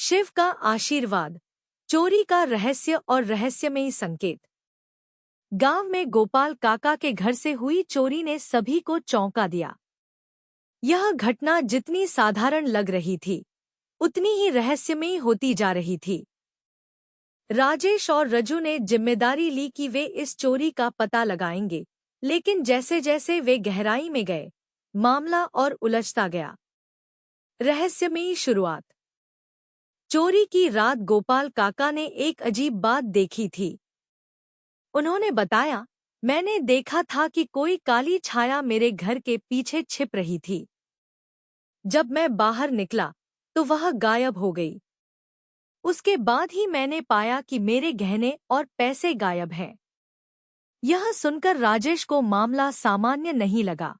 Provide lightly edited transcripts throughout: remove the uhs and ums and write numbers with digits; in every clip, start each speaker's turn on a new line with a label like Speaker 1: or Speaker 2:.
Speaker 1: शिव का आशीर्वाद, चोरी का रहस्य और रहस्यमयी संकेत। गांव में गोपाल काका के घर से हुई चोरी ने सभी को चौंका दिया। यह घटना जितनी साधारण लग रही थी, उतनी ही रहस्यमयी होती जा रही थी। राजेश और रजू ने जिम्मेदारी ली कि वे इस चोरी का पता लगाएंगे, लेकिन जैसे जैसे वे गहराई में गए, मामला और उलझता गया। रहस्यमयी शुरुआत। चोरी की रात गोपाल काका ने एक अजीब बात देखी थी। उन्होंने बताया, मैंने देखा था कि कोई काली छाया मेरे घर के पीछे छिप रही थी। जब मैं बाहर निकला तो वह गायब हो गई। उसके बाद ही मैंने पाया कि मेरे गहने और पैसे गायब हैं। यह सुनकर राजेश को मामला सामान्य नहीं लगा।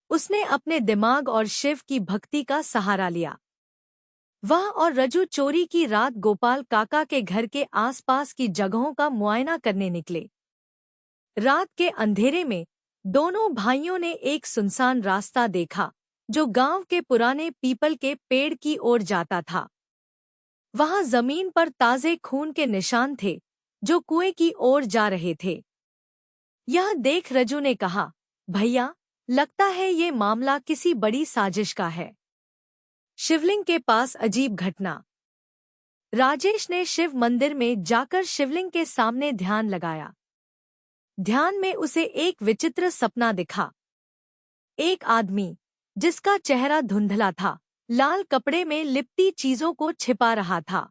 Speaker 1: उसने अपने दिमाग और शिव की भक्ति का सहारा लिया। वह और रजू चोरी की रात गोपाल काका के घर के आसपास की जगहों का मुआयना करने निकले। रात के अंधेरे में दोनों भाइयों ने एक सुनसान रास्ता देखा, जो गांव के पुराने पीपल के पेड़ की ओर जाता था। वहां जमीन पर ताजे खून के निशान थे, जो कुएं की ओर जा रहे थे। यह देख रजू ने कहा, भैया, लगता है ये मामला किसी बड़ी साजिश का है। शिवलिंग के पास अजीब घटना। राजेश ने शिव मंदिर में जाकर शिवलिंग के सामने ध्यान लगाया। ध्यान में उसे एक विचित्र सपना दिखा। एक आदमी, जिसका चेहरा धुंधला था, लाल कपड़े में लिपटी चीजों को छिपा रहा था।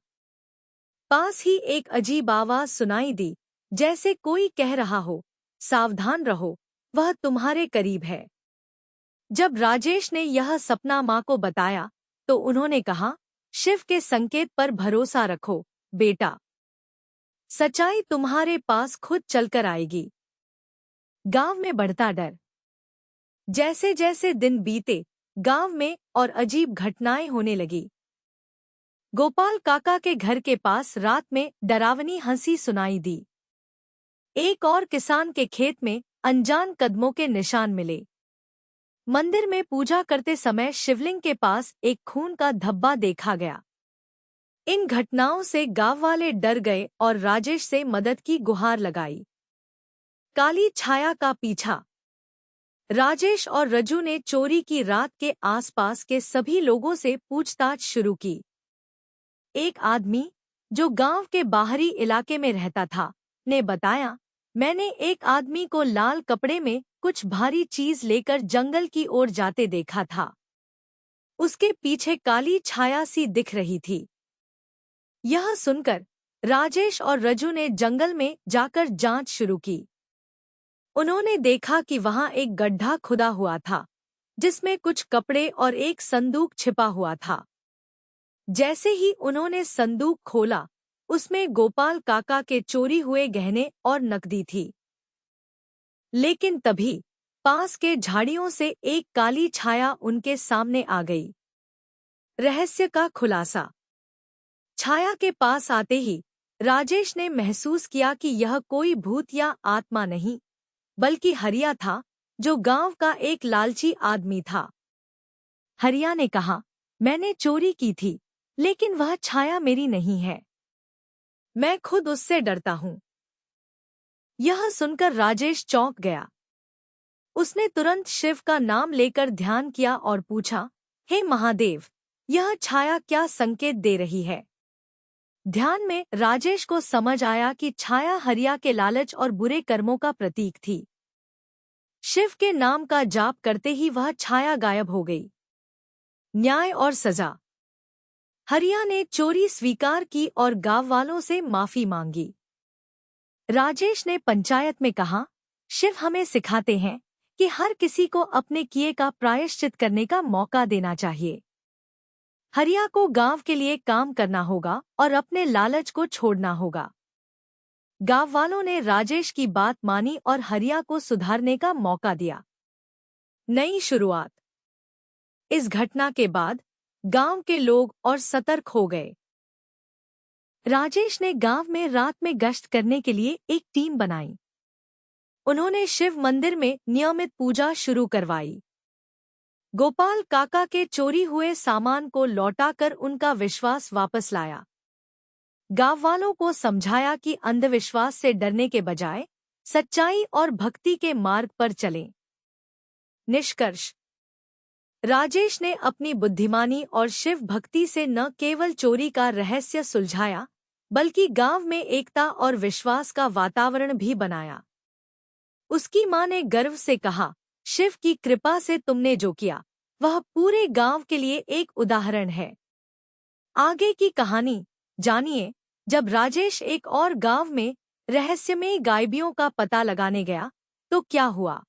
Speaker 1: पास ही एक अजीब आवाज सुनाई दी, जैसे कोई कह रहा हो, सावधान रहो, वह तुम्हारे करीब है। जब राजेश ने यह सपना माँ को बताया, तो उन्होंने कहा, शिव के संकेत पर भरोसा रखो, बेटा। सच्चाई तुम्हारे पास खुद चलकर आएगी। गांव में बढ़ता डर। जैसे जैसे दिन बीते, गांव में और अजीब घटनाएं होने लगी। गोपाल काका के घर के पास रात में डरावनी हंसी सुनाई दी। एक और किसान के खेत में अनजान कदमों के निशान मिले। मंदिर में पूजा करते समय शिवलिंग के पास एक खून का धब्बा देखा गया। इन घटनाओं से गांव वाले डर गए और राजेश से मदद की गुहार लगाई। काली छाया का पीछा। राजेश और रजू ने चोरी की रात के आसपास के सभी लोगों से पूछताछ शुरू की। एक आदमी, जो गांव के बाहरी इलाके में रहता था, ने बताया, मैंने एक आदमी को लाल कपड़े में कुछ भारी चीज लेकर जंगल की ओर जाते देखा था। उसके पीछे काली छाया सी दिख रही थी। यह सुनकर राजेश और रजू ने जंगल में जाकर जांच शुरू की। उन्होंने देखा कि वहां एक गड्ढा खुदा हुआ था, जिसमें कुछ कपड़े और एक संदूक छिपा हुआ था। जैसे ही उन्होंने संदूक खोला, उसमें गोपाल काका के चोरी हुए गहने और नकदी थी। लेकिन तभी पास के झाड़ियों से एक काली छाया उनके सामने आ गई। रहस्य का खुलासा। छाया के पास आते ही राजेश ने महसूस किया कि यह कोई भूत या आत्मा नहीं, बल्कि हरिया था, जो गांव का एक लालची आदमी था। हरिया ने कहा, मैंने चोरी की थी, लेकिन वह छाया मेरी नहीं है। मैं खुद उससे डरता हूँ। यह सुनकर राजेश चौंक गया। उसने तुरंत शिव का नाम लेकर ध्यान किया और पूछा, हे महादेव, यह छाया क्या संकेत दे रही है? ध्यान में राजेश को समझ आया कि छाया हरिया के लालच और बुरे कर्मों का प्रतीक थी। शिव के नाम का जाप करते ही वह छाया गायब हो गई। न्याय और सजा। हरिया ने चोरी स्वीकार की और गांव वालों से माफी मांगी। राजेश ने पंचायत में कहा, शिव हमें सिखाते हैं कि हर किसी को अपने किए का प्रायश्चित करने का मौका देना चाहिए। हरिया को गांव के लिए काम करना होगा और अपने लालच को छोड़ना होगा। गांव वालों ने राजेश की बात मानी और हरिया को सुधारने का मौका दिया। नई शुरुआत। इस घटना के बाद गांव के लोग और सतर्क हो गए। राजेश ने गांव में रात में गश्त करने के लिए एक टीम बनाई। उन्होंने शिव मंदिर में नियमित पूजा शुरू करवाई। गोपाल काका के चोरी हुए सामान को लौटाकर उनका विश्वास वापस लाया। गांव वालों को समझाया कि अंधविश्वास से डरने के बजाय सच्चाई और भक्ति के मार्ग पर चलें। निष्कर्ष: राजेश ने अपनी बुद्धिमानी और शिव भक्ति से न केवल चोरी का रहस्य सुलझाया, बल्कि गांव में एकता और विश्वास का वातावरण भी बनाया। उसकी मां ने गर्व से कहा, शिव की कृपा से तुमने जो किया, वह पूरे गांव के लिए एक उदाहरण है। आगे की कहानी जानिए, जब राजेश एक और गांव में रहस्यमयी गायबियों का पता लगाने गया, तो क्या हुआ।